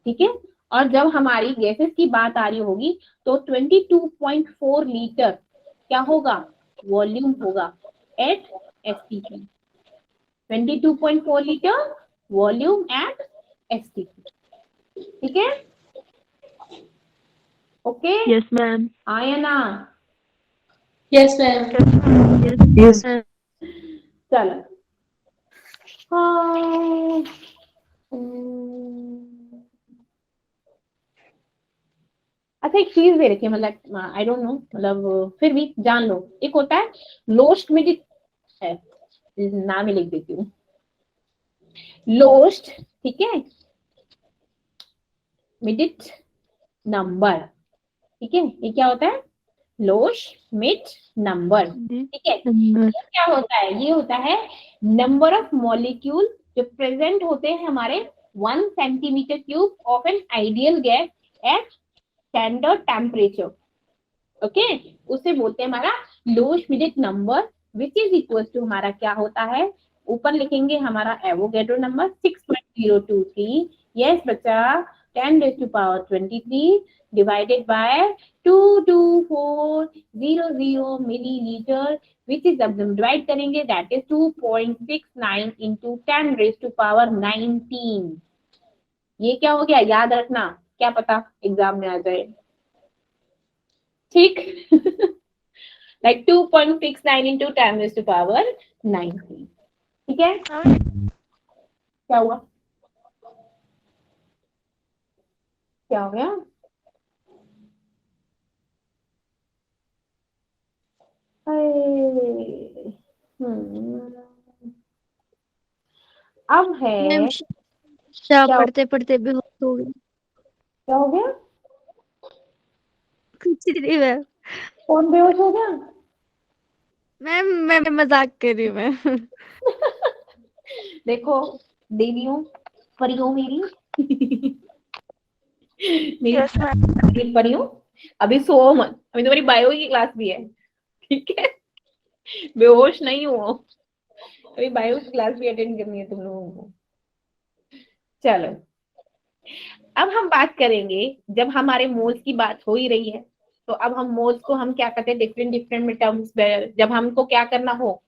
ठीक है। और जब हमारी गैसेस की बात आ रही होगी तो 22.4 लीटर क्या होगा, वॉल्यूम होगा at STP, 22.4 litre volume at STP, ठीक है। Okay, Yes, ma'am. आया ना। Yes, ma'am. Yes, ma'am. चलो, हाँ, अच्छा एक चीज दे रखी है, मतलब आई डोंट नो, मतलब फिर भी जान लो, एक होता है लोस्ट मिडिट है, नाम ही लिख देती हूँ, लोस्ट, ठीक है, मिडिट नंबर, ठीक है। ये क्या होता है, लोस्ट मिड नंबर, ठीक है। Number. ये क्या होता है, ये होता है नंबर ऑफ मॉलिक्यूल जो प्रेजेंट होते हैं हमारे 1 centimetre cube of an ideal gas at standard temperature, okay, उसे बोलते हैं हमारा Loschmidt number, which is equal to हमारा क्या होता है, ऊपर लिखेंगे हमारा एवोगैड्रो नंबर 6.023, यस बच्चा, 10⁻23 divided by 22400 millilitre, which is, अब हम डिवाइड करेंगे दैट इज 2.69 इंटू 10⁻19। ये क्या हो गया, याद रखना, क्या पता एग्जाम में आ जाए, ठीक like 2.69 into 10 raised to power 90। ठीक है, क्या हुआ, क्या हो गया? अरे, अब है मैम क्या पढ़ते पढ़ते बेहोश हो गई। क्या हो गया? कुछ नहीं मैम। कौन बेहोश हो गया? मैम मैं मजाक कर रही हूँ मैम। देखो देवियों, परियों मेरी मेरी यस मैम। मेरी परियों, अभी सो मत, अभी तुम्हारी बायो की क्लास भी है, ठीक है? बेहोश नहीं हो, अभी बायो की क्लास भी अटेंड करनी है तुम लोगों को। चलो, अब हम बात करेंगे, जब हमारे मोल्स की बात हो ही रही है, तो अब हम मोल्स को हम क्या करते हैं, डिफरेंट डिफरेंट में टर्म्स, जब हमको क्या करना हो,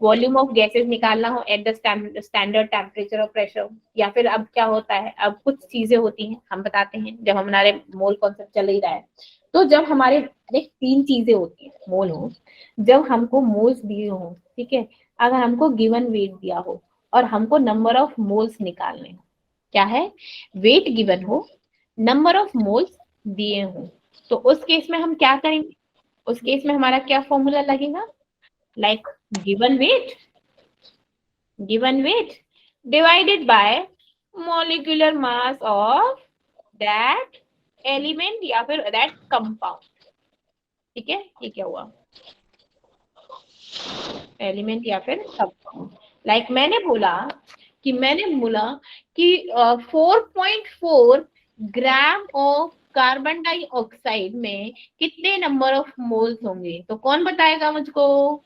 वॉल्यूम ऑफ गैसेस निकालना हो एट द स्टैंडर्ड टेम्परेचर और प्रेशर, या फिर अब क्या होता है, अब कुछ चीजें होती हैं, हम बताते हैं जब हमारे मोल कॉन्सेप्ट चल ही रहा है। तो जब हमारे देख 3 चीजें होती हैं मोल हो, जब हमको मोल्स दिए हो, ठीक है, अगर हमको गिवन वेट दिया हो और हमको नंबर ऑफ मोल्स निकालने हो, क्या है, वेट गिवन हो, नंबर ऑफ मोल्स दिए हो, तो उस केस में हम क्या करेंगे, उस केस में हमारा क्या फॉर्मूला लगेगा, like given weight divided by molecular mass of that element या फिर that compound। ठीक है, ये क्या हुआ, एलिमेंट या फिर कंपाउंड। लाइक मैंने बोला कि 4.4 ग्राम ऑफ कार्बन डाइऑक्साइड में कितने नंबर ऑफ मोल्स होंगे, तो कौन बताएगा मुझको,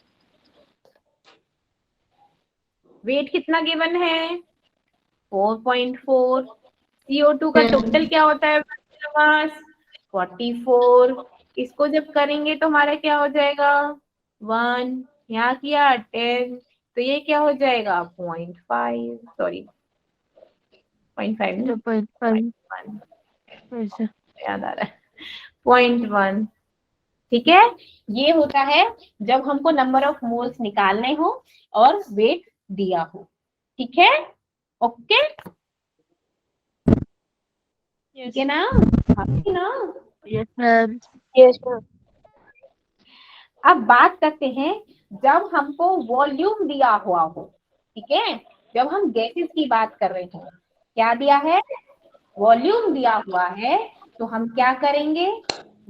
वेट कितना गिवन है 4.4, CO2 का टोटल क्या होता है मास 44, इसको जब करेंगे तो हमारा क्या हो जाएगा 1, यहाँ किया 10, तो ये क्या हो जाएगा 0.5, सॉरी 0.5 नहीं 0.5 1, ऐसा। याद आ रहा है 0.1। ठीक है, ये होता है जब हमको नंबर ऑफ मोल्स निकालने हो और वेट दिया हो। ठीक है, ओके, ठीक है ना, ठीक है ना? Yes ma'am. Yes, ma'am. अब बात करते हैं जब हमको वॉल्यूम दिया हुआ हो, ठीक है, जब हम गैसेस की बात कर रहे हो, क्या दिया है, वॉल्यूम दिया हुआ है, तो हम क्या करेंगे,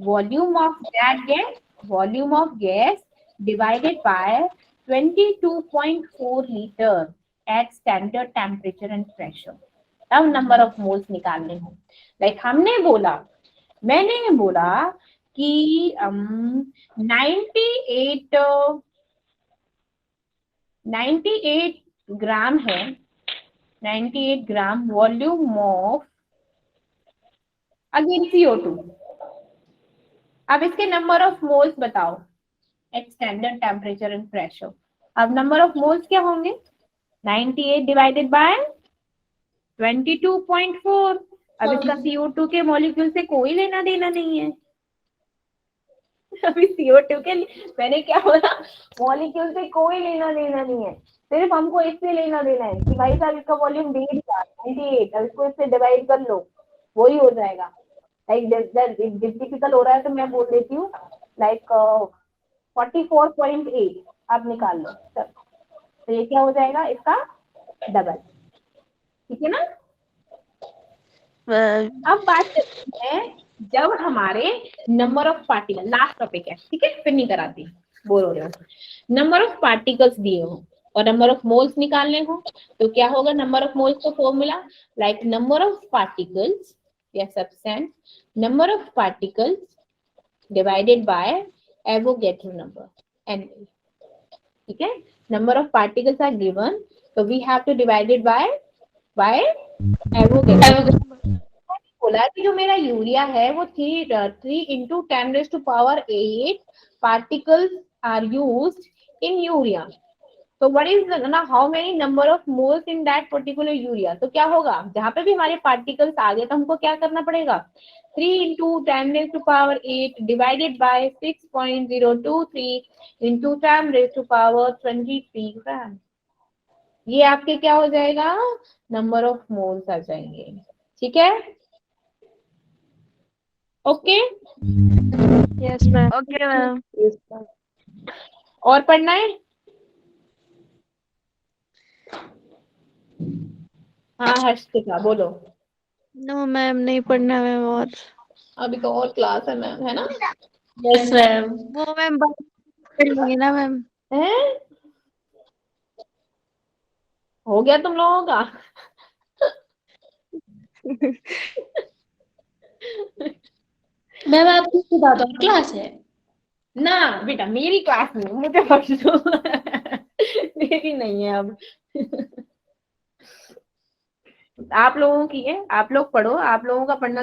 volume of that gas, volume of gas divided by 22.4 litre at standard temperature and pressure, तब नंबर ऑफ मोल्स निकालने हो। लाइक हमने बोला, मैंने बोला कि 98 ग्राम है, 98 ग्राम वॉल्यूम ऑफ अगेन CO2। अब इसके नंबर ऑफ मोल्स बताओ at standard temperature and pressure. अब नंबर ऑफ मोल्स क्या होंगे, 98 डिवाइडेड बाय 22.4। अब इसका CO2 के मॉलिक्यूल से कोई लेना देना नहीं है, अभी CO2 के मैंने क्या बोला, मॉलिक्यूल से कोई लेना देना नहीं है, सिर्फ हमको इससे लेना देना है कि भाई साहब इसका वॉल्यूम 98, अब इसको इससे डिवाइड कर लो, वही हो जाएगा। लाइक डिफिकल्ट हो रहा है तो मैं बोल देती हूँ, लाइक 44.8 आप निकाल लो सब, तो ये क्या हो जाएगा इसका डबल। ठीक है ना? अब बात करते हैं जब हमारे number of particle, last topic है, ठीक है, फिर नहीं कराती, बोर हो रहे हो, नंबर ऑफ पार्टिकल्स दिए हो और नंबर ऑफ मोल्स निकालने हो, तो क्या होगा, नंबर ऑफ मोल्स का formula, like number of particles या substance, number of particles divided by Avogadro number, N. ठीक है, number of particles are given, तो we have to divide it by Avogadro. बोला कि जो मेरा यूरिया है वो 3 into 10 raised to power 8 particles are used in urea, तो व्हाट इज ना how many number of moles in that particular urea, तो क्या होगा जहां पे भी हमारे पार्टिकल्स आ गए तो हमको क्या करना पड़ेगा 3 into 10 raised to power 8 divided by 6.023 into 10 raised to power 23 ग्राम। ये आपके क्या हो जाएगा नंबर ऑफ मोल्स आ जाएंगे। ठीक है, okay. Yes, ma'am. Okay, ma'am. Yes, ma'am. और पढ़ना है? हाँ हर्षिता बोलो। No, मैम नहीं पढ़ना मैम। और अभी तो और क्लास है मैम, है ना? Yes, ma'am. वो मैम बात कर लेंगे ना मैम। है हो गया तुम लोगों का? मैम आपकी इसके बाद और क्लास है? ना बेटा मेरी क्लास में मुझे बख्श दो। मेरी नहीं है अब। आप लोगों की है, आप लोग पढ़ो, आप लोगों का पढ़ना